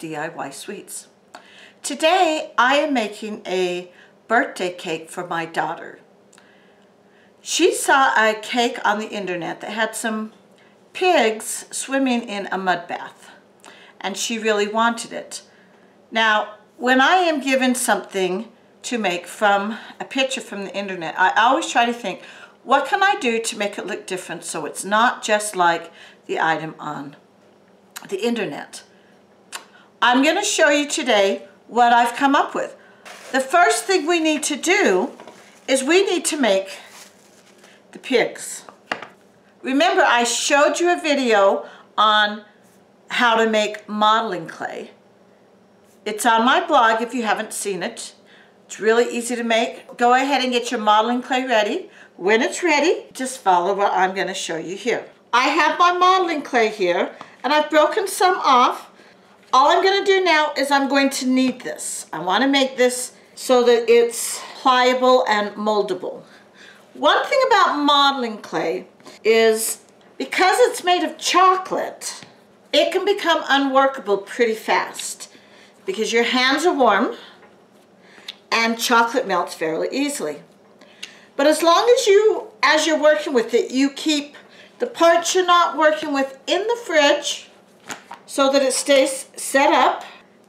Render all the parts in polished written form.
DIY Sweets. Today I am making a birthday cake for my daughter. She saw a cake on the internet that had some pigs swimming in a mud bath, and she really wanted it. Now, when I am given something to make from a picture from the internet, I always try to think, what can I do to make it look different so it's not just like the item on the internet? I'm going to show you today what I've come up with. The first thing we need to do is we need to make the pigs. Remember, I showed you a video on how to make modeling clay. It's on my blog if you haven't seen it. It's really easy to make. Go ahead and get your modeling clay ready. When it's ready, just follow what I'm going to show you here. I have my modeling clay here, and I've broken some off. All I'm going to do now is I'm going to knead this. I want to make this so that it's pliable and moldable. One thing about modeling clay is because it's made of chocolate, it can become unworkable pretty fast because your hands are warm and chocolate melts fairly easily. But as long as you're working with it, you keep the parts you're not working with in the fridge so that it stays set up,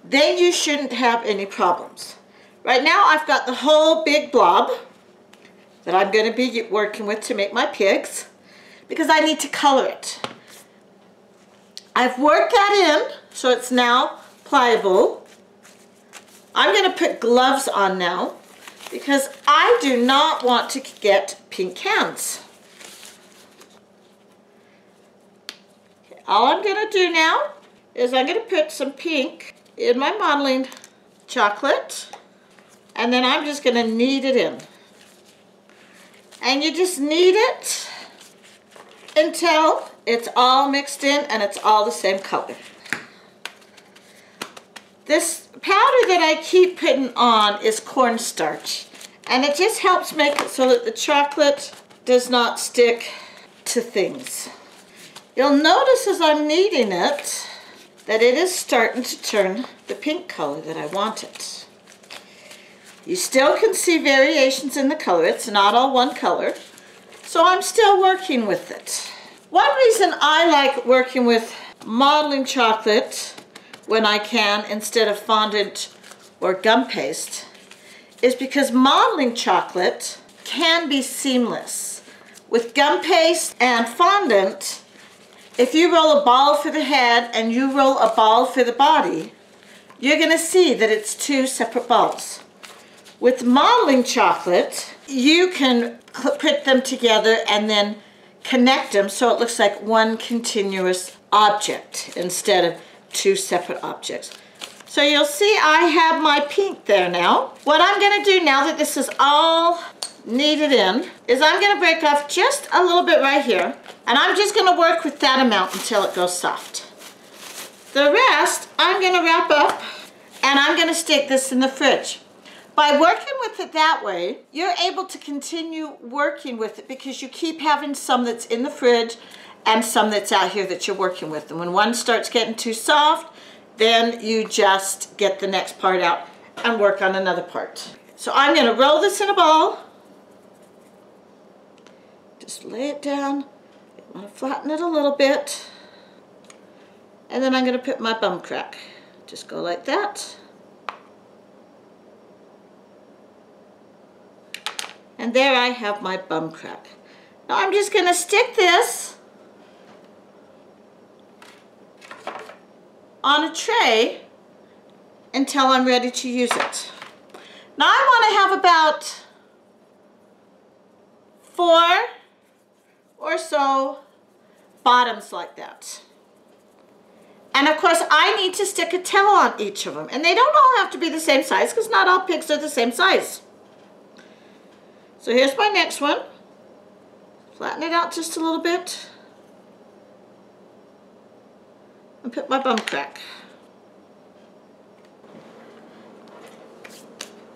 then you shouldn't have any problems. Right now I've got the whole big blob that I'm going to be working with to make my pigs because I need to color it. I've worked that in so it's now pliable. I'm going to put gloves on now because I do not want to get pink hands. Okay, all I'm going to do now is I'm going to put some pink in my modeling chocolate, and then I'm just going to knead it in. And you just knead it until it's all mixed in and it's all the same color. This powder that I keep putting on is cornstarch, and it just helps make it so that the chocolate does not stick to things. You'll notice as I'm kneading it that it is starting to turn the pink color that I want it. You still can see variations in the color. It's not all one color, so I'm still working with it. One reason I like working with modeling chocolate when I can instead of fondant or gum paste is because modeling chocolate can be seamless. With gum paste and fondant, if you roll a ball for the head and you roll a ball for the body, you're going to see that it's two separate balls. With modeling chocolate, you can put them together and then connect them so it looks like one continuous object instead of two separate objects. So you'll see I have my pink there now. What I'm going to do now that this is all kneaded in is I'm going to break off just a little bit right here, and I'm just going to work with that amount until it goes soft. The rest I'm going to wrap up, and I'm going to stick this in the fridge. By working with it that way, you're able to continue working with it because you keep having some that's in the fridge and some that's out here that you're working with. And when one starts getting too soft, then you just get the next part out and work on another part. So I'm going to roll this in a ball. Just lay it down. I want to flatten it a little bit. And then I'm going to put my bum crack. Just go like that. And there I have my bum crack. Now I'm just going to stick this on a tray until I'm ready to use it. Now I want to have about 4 or so bottoms like that. And of course I need to stick a tail on each of them. And they don't all have to be the same size because not all pigs are the same size. So here's my next one. Flatten it out just a little bit. And put my bum crack.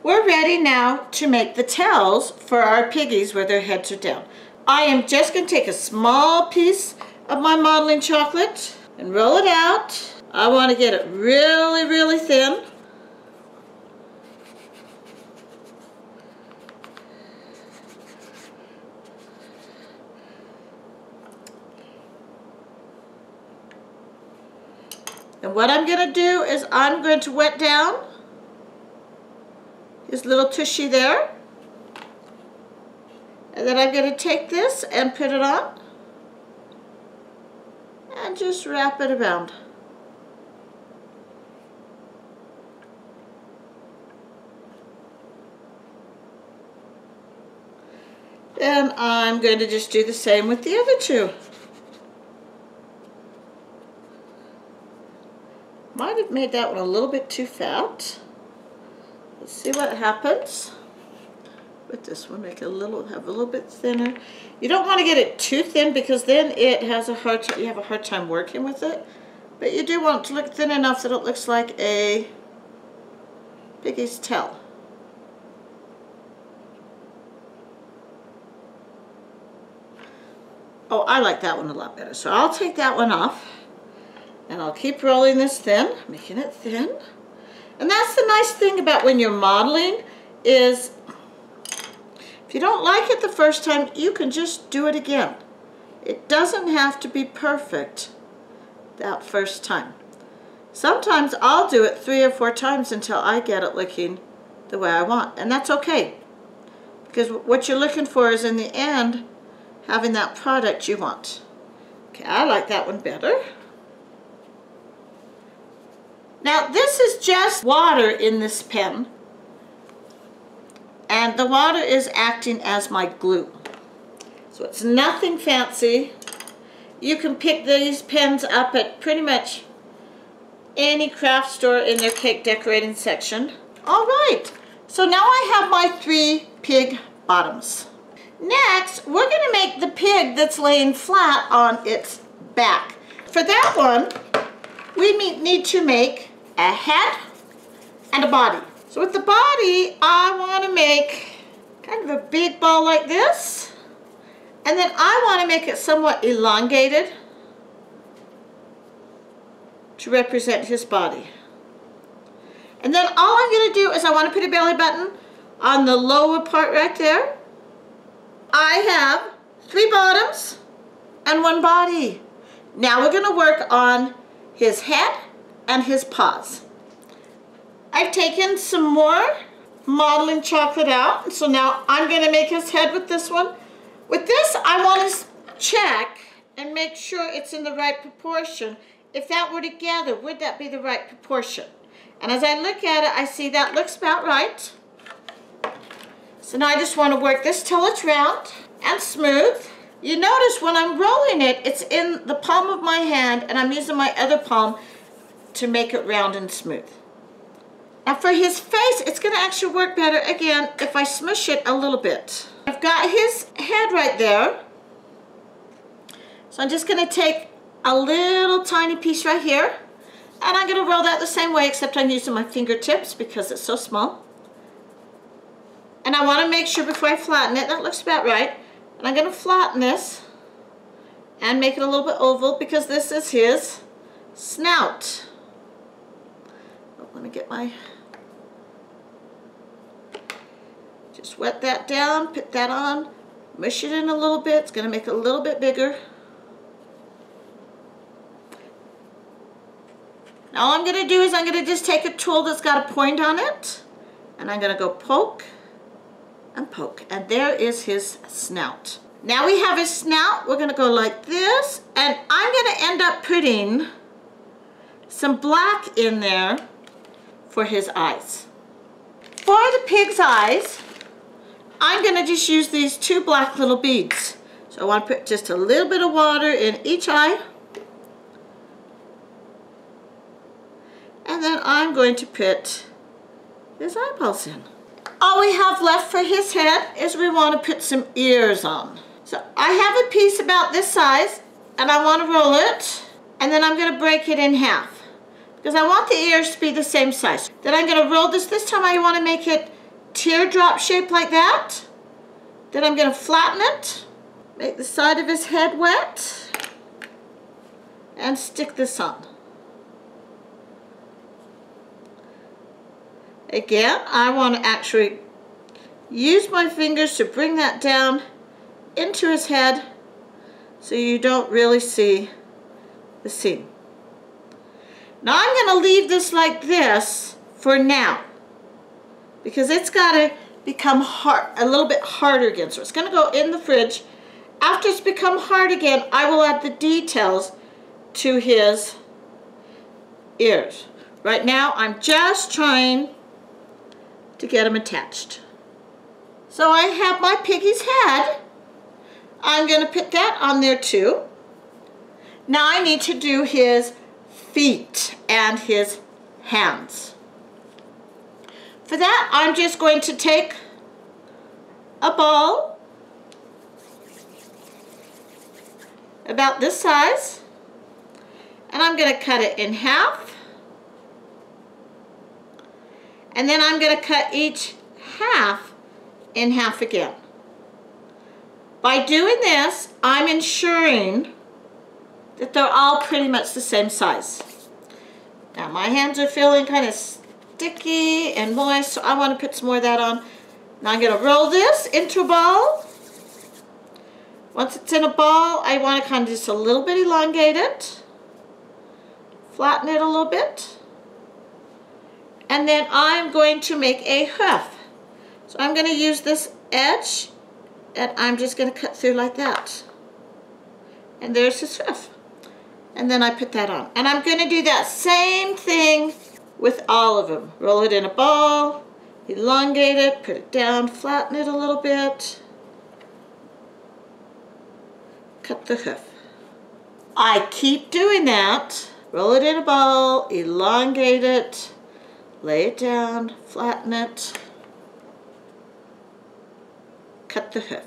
We're ready now to make the tails for our piggies where their heads are down. I am just going to take a small piece of my modeling chocolate and roll it out I want to get it really, really thin. And what I'm going to do is I'm going to wet down his little tushy there. And then I'm going to take this and put it on. And just wrap it around. Then I'm going to just do the same with the other two. Might have made that one a little bit too fat. Let's see what happens with this one. Make it have a little bit thinner. You don't want to get it too thin because then it has a hard time. You have a hard time working with it. But you do want it to look thin enough that it looks like a piggy's tail. Oh, I like that one a lot better. So I'll take that one off. And I'll keep rolling this thin, making it thin. And that's the nice thing about when you're modeling is if you don't like it the first time, you can just do it again. It doesn't have to be perfect that first time. Sometimes I'll do it 3 or 4 times until I get it looking the way I want. And that's okay. Because what you're looking for is in the end, having that product you want. Okay, I like that one better. Now this is just water in this pen, and the water is acting as my glue. So it's nothing fancy. You can pick these pens up at pretty much any craft store in their cake decorating section. All right, so now I have my 3 pig bottoms. Next, we're going to make the pig that's laying flat on its back. For that one, we need to make a head and a body. So with the body, I want to make kind of a big ball like this. And then I want to make it somewhat elongated to represent his body. And then all I'm going to do is I want to put a belly button on the lower part right there. I have 3 bottoms and 1 body. Now we're going to work on his head and his paws. I've taken some more modeling chocolate out, so now I'm going to make his head with this one. With this, I want to check and make sure it's in the right proportion. If that were together, would that be the right proportion? And as I look at it, I see that looks about right. So now I just want to work this till it's round and smooth. You notice when I'm rolling it, it's in the palm of my hand, and I'm using my other palm to make it round and smooth. Now for his face, it's going to actually work better, again, if I smush it a little bit. I've got his head right there. So I'm just going to take a little tiny piece right here, and I'm going to roll that the same way, except I'm using my fingertips because it's so small. And I want to make sure before I flatten it, that looks about right. And I'm going to flatten this and make it a little bit oval because this is his snout. Oh, let me get my... Just wet that down, put that on, mush it in a little bit. It's going to make it a little bit bigger. Now all I'm going to do is I'm going to just take a tool that's got a point on it, and I'm going to go poke and poke, and there is his snout. Now we have his snout. We're going to go like this, and I'm going to end up putting some black in there for his eyes. For the pig's eyes, I'm going to just use these 2 black little beads. So I want to put just a little bit of water in each eye. And then I'm going to put his eyeballs in. All we have left for his head is we want to put some ears on. So I have a piece about this size, and I want to roll it, and then I'm going to break it in half because I want the ears to be the same size. Then I'm going to roll this. This time I want to make it teardrop shape like that. Then I'm going to flatten it, make the side of his head wet, and stick this on. Again, I want to actually use my fingers to bring that down into his head so you don't really see the seam. Now I'm going to leave this like this for now because it's got to become hard, a little bit harder again. So it's going to go in the fridge. After it's become hard again, I will add the details to his ears. Right now, I'm just trying to get him attached. So I have my piggy's head. I'm going to put that on there too. Now I need to do his feet and his hands. For that, I'm just going to take a ball about this size, and I'm going to cut it in half, and then I'm going to cut each half in half again. By doing this, I'm ensuring that they're all pretty much the same size. Now my hands are feeling kind of sticky and moist, so I want to put some more of that on. Now I'm going to roll this into a ball. Once it's in a ball, I want to kind of just a little bit elongate it, flatten it a little bit, and then I'm going to make a hoof. So I'm going to use this edge, and I'm just going to cut through like that. And there's his hoof. And then I put that on. And I'm going to do that same thing with all of them. Roll it in a ball, elongate it, put it down, flatten it a little bit. Cut the hoof. I keep doing that. Roll it in a ball, elongate it, lay it down, flatten it, cut the hoof.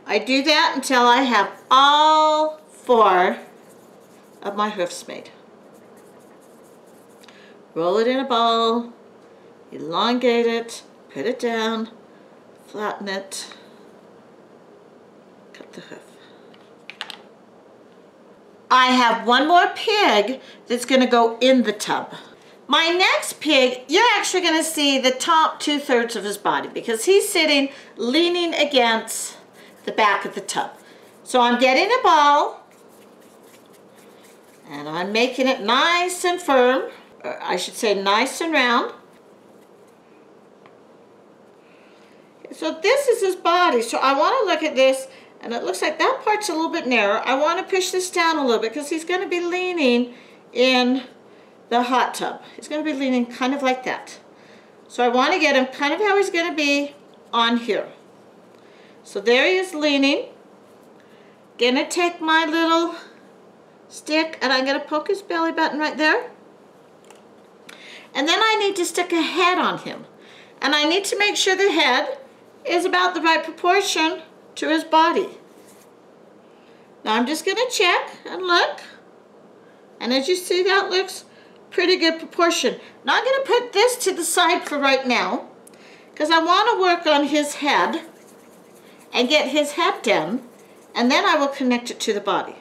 I do that until I have all 4 of my hoofs made. Roll it in a ball, elongate it, put it down, flatten it, cut the hoof. I have one more pig that's going to go in the tub. My next pig, you're actually going to see the top 2/3 of his body because he's sitting leaning against the back of the tub. So I'm getting a ball and I'm making it nice and firm, or I should say nice and round. So this is his body. So I want to look at this, and it looks like that part's a little bit narrow. I want to push this down a little bit because he's going to be leaning in the hot tub. He's going to be leaning kind of like that. So I want to get him kind of how he's going to be on here. So there he is leaning. Gonna take my little stick and I'm going to poke his belly button right there. And then I need to stick a head on him. And I need to make sure the head is about the right proportion to his body. Now I'm just going to check and look. And as you see, that looks pretty good proportion. Now I'm going to put this to the side for right now because I want to work on his head and get his head done, and then I will connect it to the body.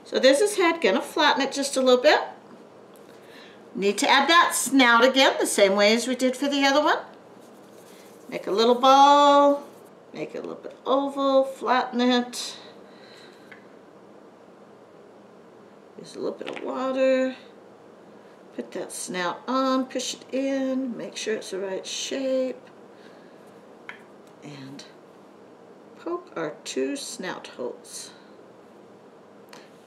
So this is head, going to flatten it just a little bit. Need to add that snout again the same way as we did for the other one. Make a little ball, make it a little bit oval, flatten it. Use a little bit of water. Put that snout on, push it in, make sure it's the right shape. And poke our 2 snout holes.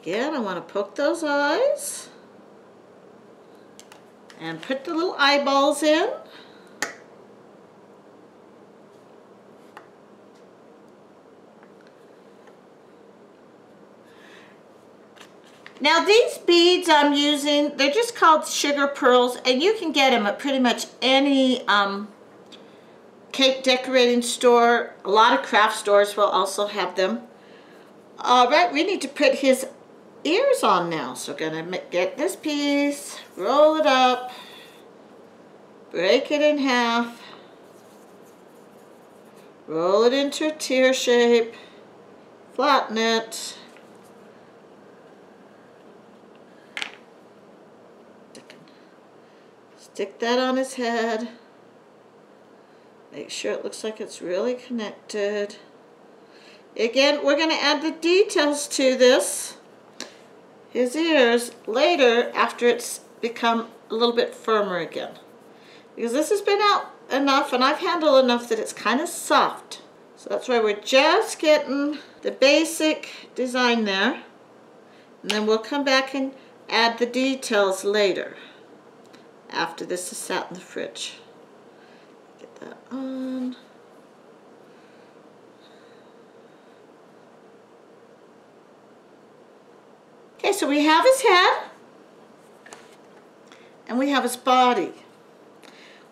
Again, I want to poke those eyes. And put the little eyeballs in. Now these beads I'm using, they're just called sugar pearls, and you can get them at pretty much any cake decorating store. A lot of craft stores will also have them. All right, we need to put his ears on now. So we're gonna get this piece, roll it up, break it in half, roll it into a tear shape, flatten it, stick that on his head, Make sure it looks like it's really connected. Again, we're going to add the details to this, his ears, later after it's become a little bit firmer again. Because this has been out enough and I've handled enough that it's kind of soft. So that's why we're just getting the basic design there. And then we'll come back and add the details later after this is sat in the fridge. Get that on. Okay, so we have his head and we have his body.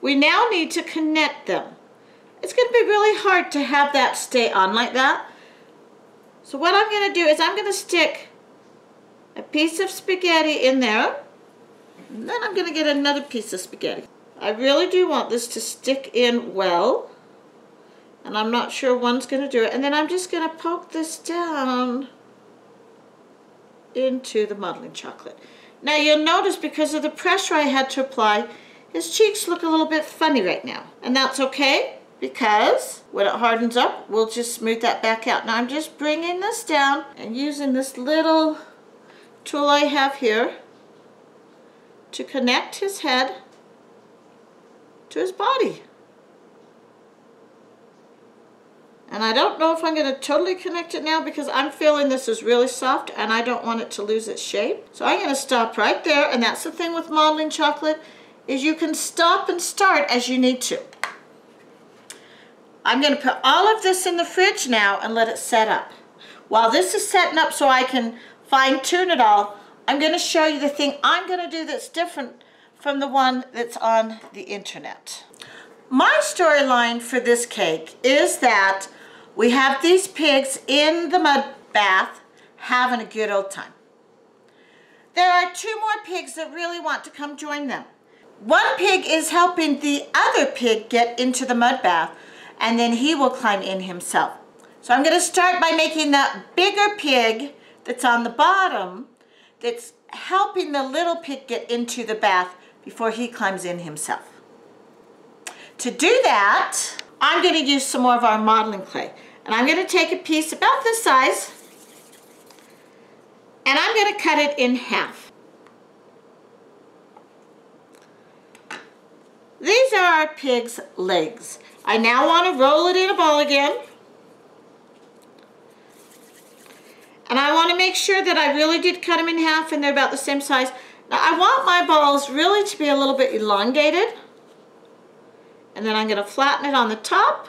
We now need to connect them. It's going to be really hard to have that stay on like that. So what I'm going to do is I'm going to stick a piece of spaghetti in there, and then I'm going to get another piece of spaghetti. I really do want this to stick in well, and I'm not sure one's going to do it. And then I'm just going to poke this down into the modeling chocolate. Now you'll notice because of the pressure I had to apply, his cheeks look a little bit funny right now. And that's okay, because when it hardens up, we'll just smooth that back out. Now I'm just bringing this down and using this little tool I have here to connect his head to his body. And I don't know if I'm going to totally connect it now because I'm feeling this is really soft and I don't want it to lose its shape. So I'm going to stop right there, and that's the thing with modeling chocolate, is you can stop and start as you need to. I'm going to put all of this in the fridge now and let it set up. While this is setting up so I can fine-tune it all, I'm going to show you the thing I'm going to do that's different from the one that's on the internet. My storyline for this cake is that we have these pigs in the mud bath having a good old time. There are 2 more pigs that really want to come join them. One pig is helping the other pig get into the mud bath, and then he will climb in himself. So I'm going to start by making that bigger pig that's on the bottom that's helping the little pig get into the bath before he climbs in himself. To do that, I'm going to use some more of our modeling clay. And I'm going to take a piece about this size, and I'm going to cut it in half. These are our pig's legs. I now want to roll it in a ball again. And I want to make sure that I really did cut them in half and they're about the same size. Now I want my balls really to be a little bit elongated. And then I'm going to flatten it on the top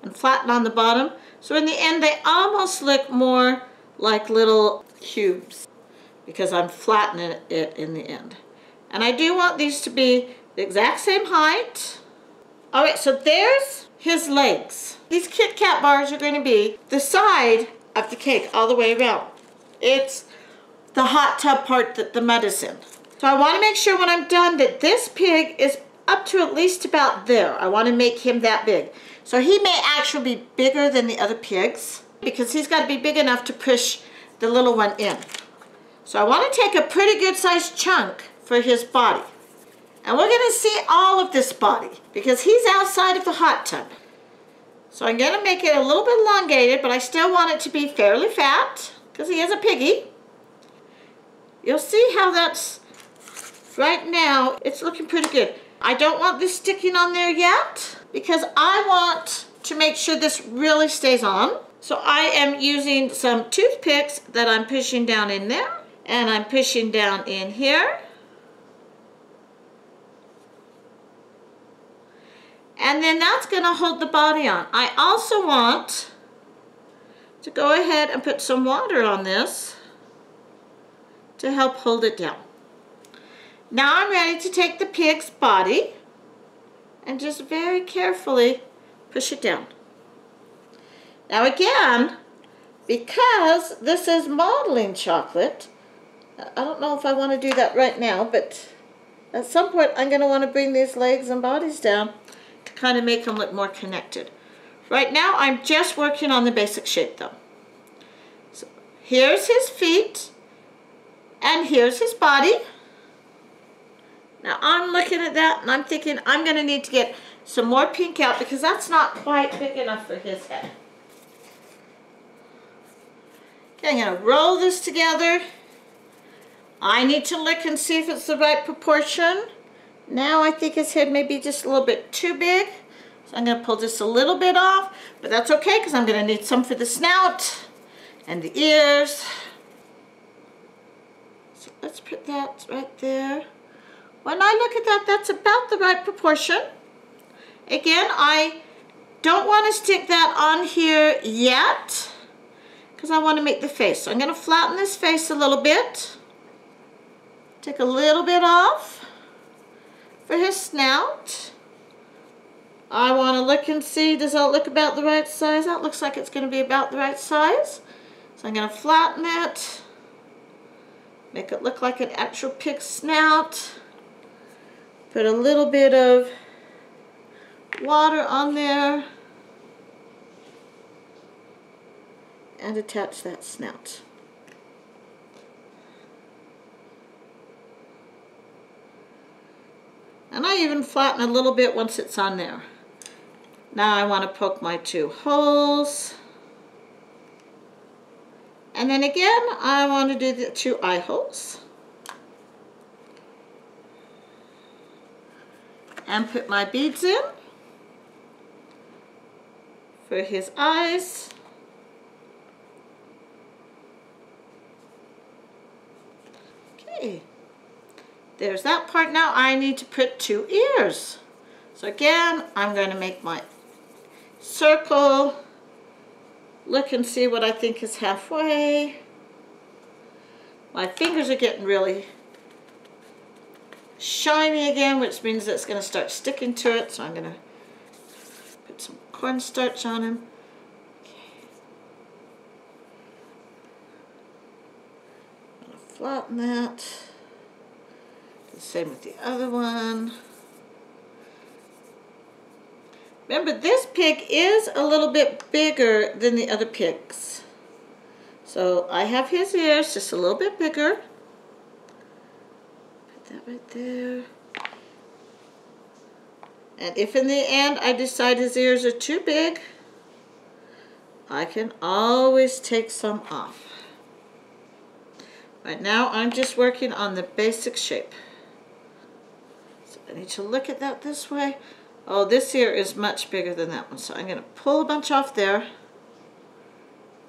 and flatten on the bottom. So in the end they almost look more like little cubes because I'm flattening it in the end. And I do want these to be the exact same height. Alright, so there's his legs. These Kit Kat bars are going to be the side of the cake all the way around. It's the hot tub part that the mud is in. So I want to make sure when I'm done that this pig is up to at least about there. I want to make him that big. So he may actually be bigger than the other pigs because he's got to be big enough to push the little one in. So I want to take a pretty good sized chunk for his body. And we're going to see all of this body because he's outside of the hot tub. So I'm going to make it a little bit elongated, but I still want it to be fairly fat because he is a piggy. You'll see how that's, right now, it's looking pretty good. I don't want this sticking on there yet because I want to make sure this really stays on. So I am using some toothpicks that I'm pushing down in there, and I'm pushing down in here. And then that's going to hold the body on. I also want to go ahead and put some water on this to help hold it down. Now I'm ready to take the pig's body and just very carefully push it down. Now again, because this is modeling chocolate, I don't know if I want to do that right now, but at some point I'm going to want to bring these legs and bodies down to kind of make them look more connected. Right now I'm just working on the basic shape though. So here's his feet and here's his body. Now I'm looking at that and I'm thinking I'm going to need to get some more pink out because that's not quite big enough for his head. Okay, I'm going to roll this together. I need to look and see if it's the right proportion. Now I think his head may be just a little bit too big. So I'm going to pull just a little bit off, but that's okay because I'm going to need some for the snout and the ears. So let's put that right there. When I look at that, that's about the right proportion. Again, I don't want to stick that on here yet because I want to make the face. So I'm going to flatten this face a little bit. Take a little bit off for his snout. I want to look and see, does that look about the right size? That looks like it's going to be about the right size. So I'm going to flatten it, make it look like an actual pig snout. Put a little bit of water on there and attach that snout. And I even flatten a little bit once it's on there. Now I want to poke my 2 holes. And then again, I want to do the 2 eye holes. And put my beads in for his eyes. Okay, there's that part. Now I need to put 2 ears. So again, I'm going to make my circle, look and see what I think is halfway. My fingers are getting really shiny again, which means it's going to start sticking to it, so I'm going to put some cornstarch on him. Okay. I'm going to flatten that. The same with the other one. Remember, this pig is a little bit bigger than the other pigs. So I have his ears just a little bit bigger. Put that right there. And if in the end I decide his ears are too big, I can always take some off. Right now I'm just working on the basic shape. So I need to look at that this way. Oh, this ear is much bigger than that one, so I'm going to pull a bunch off there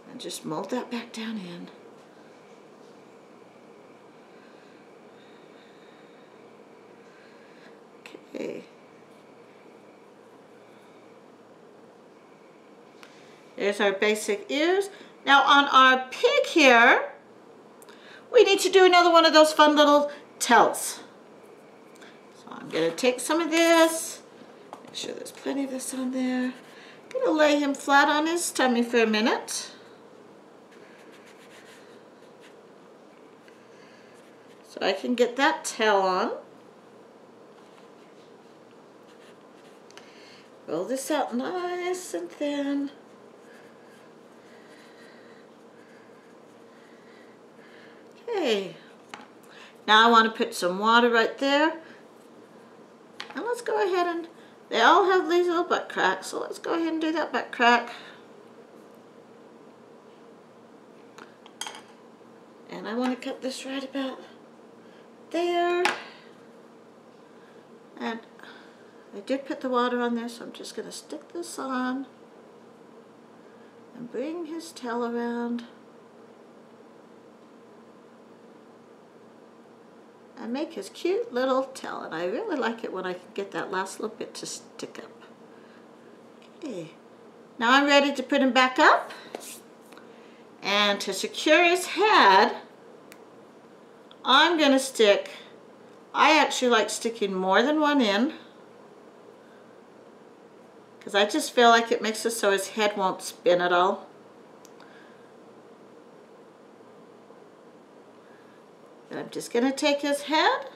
and just mold that back down in. Okay. There's our basic ears. Now on our pig here, we need to do another one of those fun little tells. So I'm going to take some of this. Make sure there's plenty of this on there. I'm going to lay him flat on his tummy for a minute. So I can get that tail on. Roll this out nice and thin. Okay. Now I want to put some water right there. And let's go ahead and they all have these little butt cracks, so let's go ahead and do that butt crack. And I want to cut this right about there. And I did put the water on there, so I'm just going to stick this on and bring his tail around. And make his cute little tail, and I really like it when I can get that last little bit to stick up. Okay, now I'm ready to put him back up, and to secure his head, I'm going to stick, I actually like sticking more than one in, because I just feel like it makes it so his head won't spin at all. And I'm just going to take his head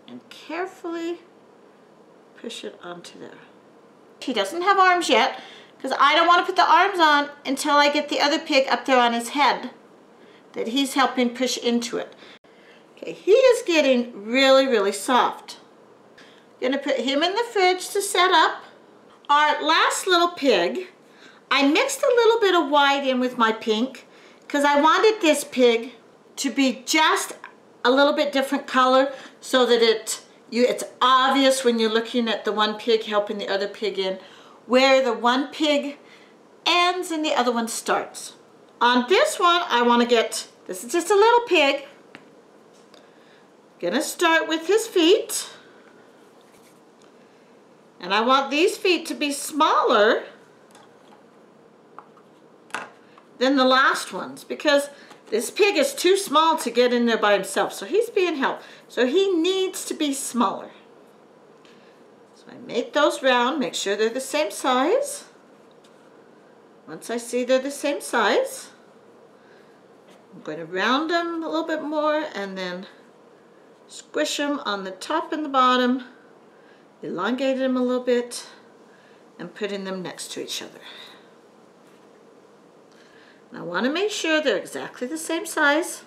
and carefully push it onto there. He doesn't have arms yet because I don't want to put the arms on until I get the other pig up there on his head that he's helping push into it. Okay, he is getting really, really soft. Gonna put him in the fridge to set up. Our last little pig, I mixed a little bit of white in with my pink because I wanted this pig to be just a little bit different color so that it's obvious when you're looking at the one pig helping the other pig in where the one pig ends and the other one starts. On this one, I want to get, this is just a little pig. Gonna start with his feet. And I want these feet to be smaller than the last ones because this pig is too small to get in there by himself. So he's being helped. So he needs to be smaller. So I make those round, make sure they're the same size. Once I see they're the same size, I'm going to round them a little bit more and then squish them on the top and the bottom, elongate them a little bit, and putting them next to each other. And I want to make sure they're exactly the same size.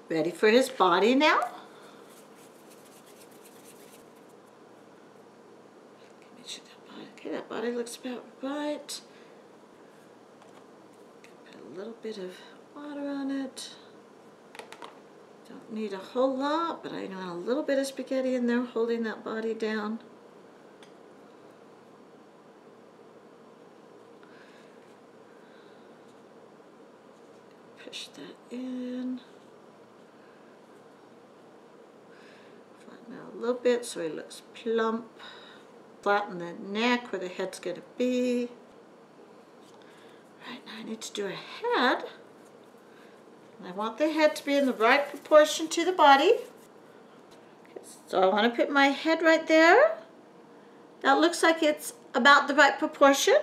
Ready for his body now. Make sure that body, okay, that body looks about right. Put a little bit of water on it. Don't need a whole lot, but I want a little bit of spaghetti in there holding that body down. Push that in. Flatten out a little bit so he looks plump. Flatten the neck where the head's going to be. Right, now I need to do a head. I want the head to be in the right proportion to the body. So I want to put my head right there. That looks like it's about the right proportion.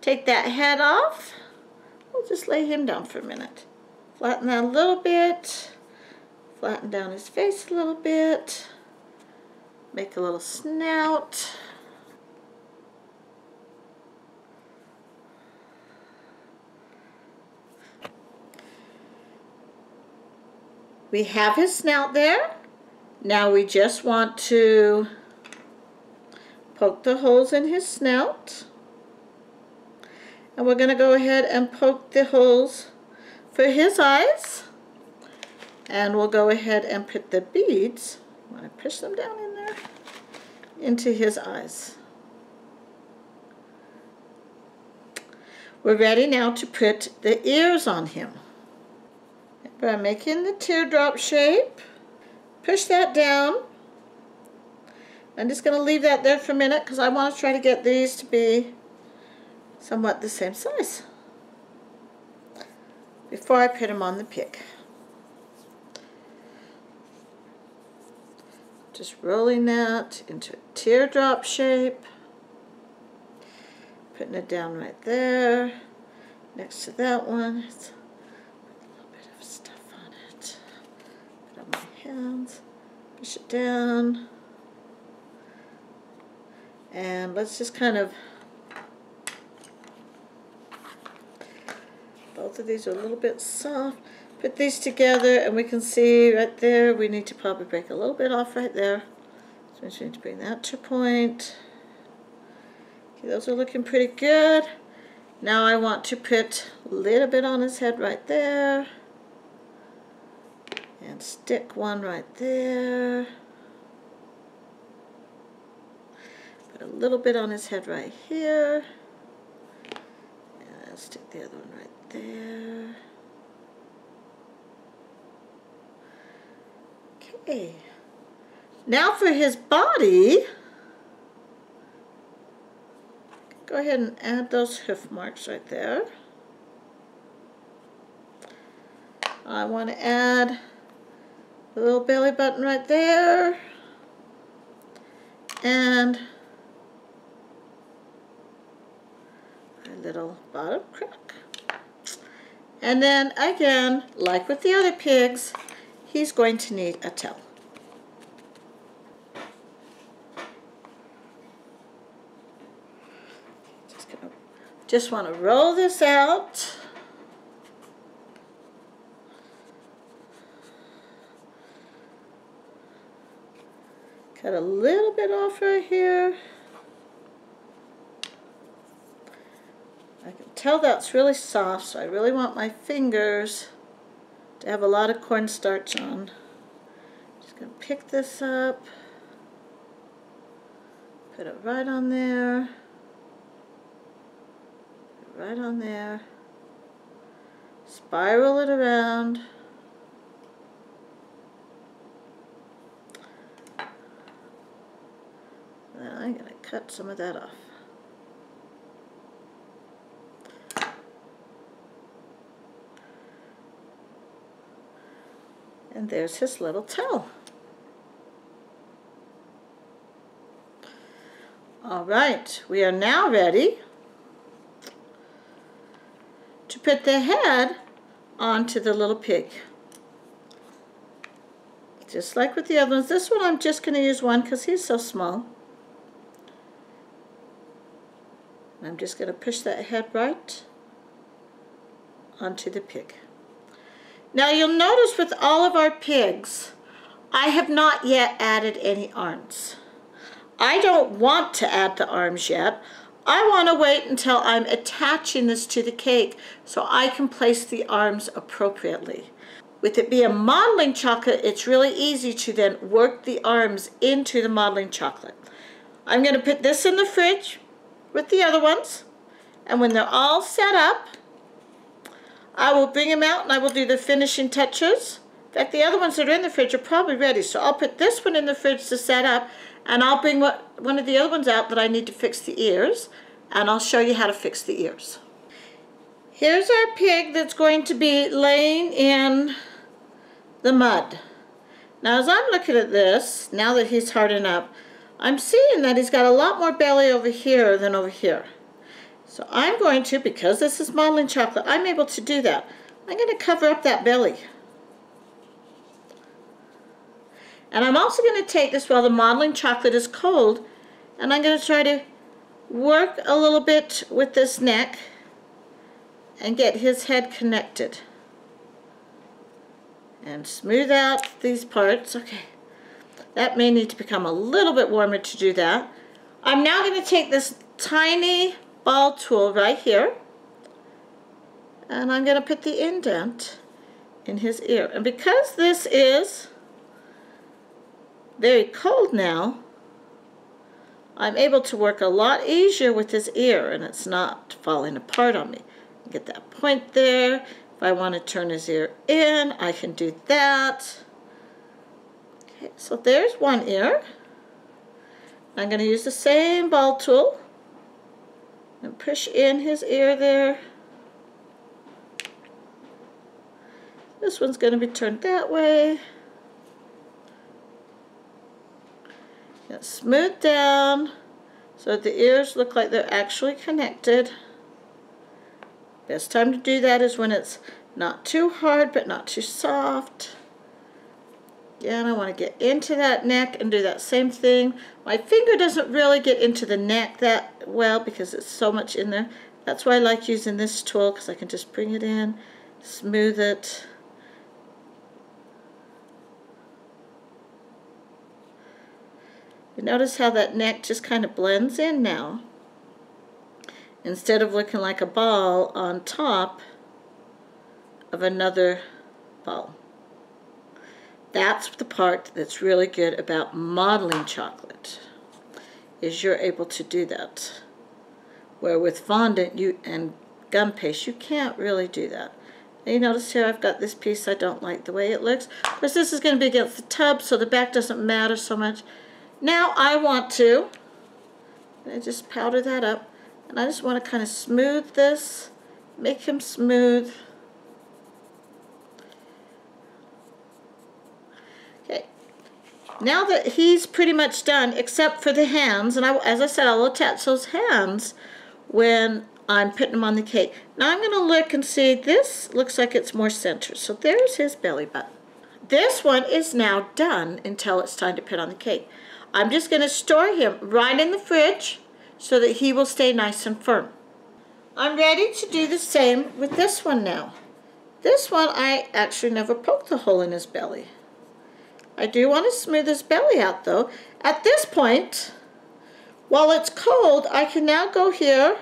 Take that head off. We'll just lay him down for a minute. Flatten that a little bit. Flatten down his face a little bit. Make a little snout. We have his snout there. Now we just want to poke the holes in his snout. And we're going to go ahead and poke the holes for his eyes. And we'll go ahead and put the beads, I'm going to push them down in there, into his eyes. We're ready now to put the ears on him. By making the teardrop shape, push that down. I'm just going to leave that there for a minute because I want to try to get these to be somewhat the same size before I put them on the pig. Just rolling that into a teardrop shape, putting it down right there next to that one. Hands, push it down, and let's just kind of, both of these are a little bit soft, put these together and we can see right there we need to probably break a little bit off right there, so we need to bring that to a point. Okay, those are looking pretty good. Now I want to put a little bit on his head right there. And stick one right there. Put a little bit on his head right here. And stick the other one right there. Okay. Now for his body, go ahead and add those hoof marks right there. I want to add a little belly button right there, and a little bottom crack. And then again, like with the other pigs, he's going to need a tail. Just want to roll this out. Cut a little bit off right here. I can tell that's really soft, so I really want my fingers to have a lot of cornstarch on. Just going to pick this up, put it right on there, right on there, spiral it around. Then I'm going to cut some of that off. And there's his little toe. All right, we are now ready to put the head onto the little pig. Just like with the other ones. This one I'm just going to use one because he's so small. I'm just going to push that head right onto the pig. Now you'll notice with all of our pigs, I have not yet added any arms. I don't want to add the arms yet. I want to wait until I'm attaching this to the cake so I can place the arms appropriately. With it being modeling chocolate, it's really easy to then work the arms into the modeling chocolate. I'm going to put this in the fridge with the other ones, and when they're all set up, I will bring them out and I will do the finishing touches. In fact, the other ones that are in the fridge are probably ready, so I'll put this one in the fridge to set up, and I'll bring one of the other ones out that I need to fix the ears, and I'll show you how to fix the ears. Here's our pig that's going to be laying in the mud. Now as I'm looking at this, now that he's hardened up, I'm seeing that he's got a lot more belly over here than over here. So I'm going to, because this is modeling chocolate, I'm able to do that. I'm going to cover up that belly. And I'm also going to take this while the modeling chocolate is cold, and I'm going to try to work a little bit with this neck and get his head connected. And smooth out these parts. Okay, that may need to become a little bit warmer to do that. I'm now going to take this tiny ball tool right here, and I'm going to put the indent in his ear. And because this is very cold now, I'm able to work a lot easier with his ear, and it's not falling apart on me. Get that point there. If I want to turn his ear in, I can do that. Okay, so there's one ear. I'm going to use the same ball tool and push in his ear there. This one's going to be turned that way. Get smooth down so that the ears look like they're actually connected. Best time to do that is when it's not too hard but not too soft. Again, I want to get into that neck and do that same thing. My finger doesn't really get into the neck that well because it's so much in there. That's why I like using this tool, because I can just bring it in, smooth it. You notice how that neck just kind of blends in now, instead of looking like a ball on top of another ball. That's the part that's really good about modeling chocolate, is you're able to do that. Where with fondant and gum paste, you can't really do that. And you notice here I've got this piece, I don't like the way it looks. Of course, this is going to be against the tub, so the back doesn't matter so much. Now I want to, I just powder that up, and I just want to kind of smooth this, make him smooth. Okay, now that he's pretty much done, except for the hands, and as I said, I'll attach those hands when I'm putting them on the cake. Now I'm going to look and see, this looks like it's more center, so there's his belly button. This one is now done until it's time to put on the cake. I'm just going to store him right in the fridge so that he will stay nice and firm. I'm ready to do the same with this one now. This one I actually never poked the hole in his belly. I do want to smooth his belly out though. At this point, while it's cold, I can now go here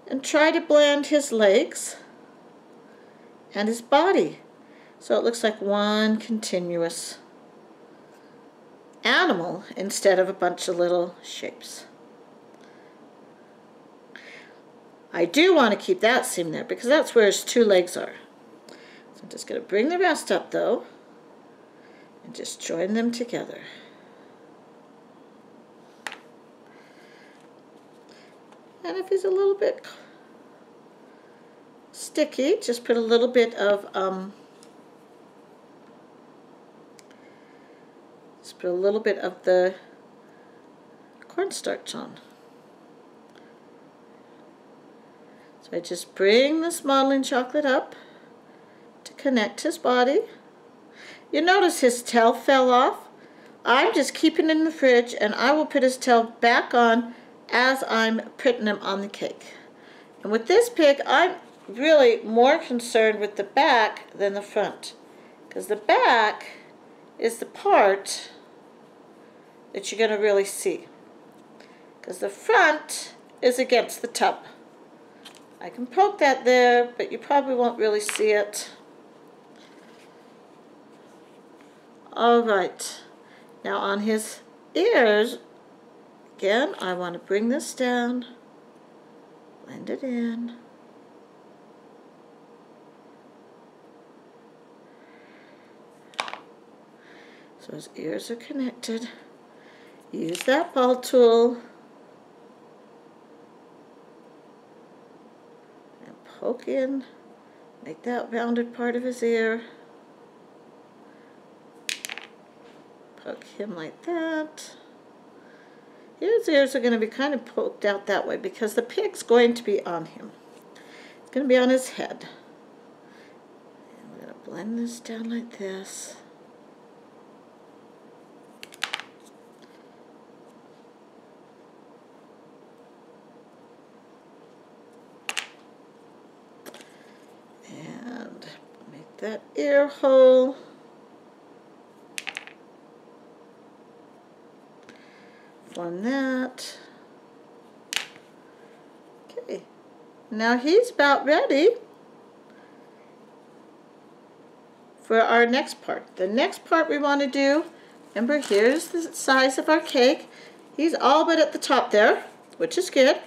and try to blend his legs and his body. So it looks like one continuous animal instead of a bunch of little shapes. I do want to keep that seam there because that's where his two legs are. So I'm just going to bring the rest up though and just join them together. And if he's a little bit sticky, just put a little bit of the cornstarch on. So I just bring this modeling chocolate up to connect his body. You notice his tail fell off. I'm just keeping it in the fridge, and I will put his tail back on as I'm putting him on the cake. And with this pig, I'm really more concerned with the back than the front, because the back is the part that you're going to really see, because the front is against the tub. I can poke that there, but you probably won't really see it. All right, now on his ears, again, I want to bring this down, blend it in. So his ears are connected. Use that ball tool and poke in, make that rounded part of his ear. Poke him like that. His ears are going to be kind of poked out that way because the pig's going to be on him. It's going to be on his head. And we're going to blend this down like this. And make that ear hole. On that. Okay, now he's about ready for our next part. The next part we want to do, remember, here's the size of our cake. He's all but at the top there, which is good.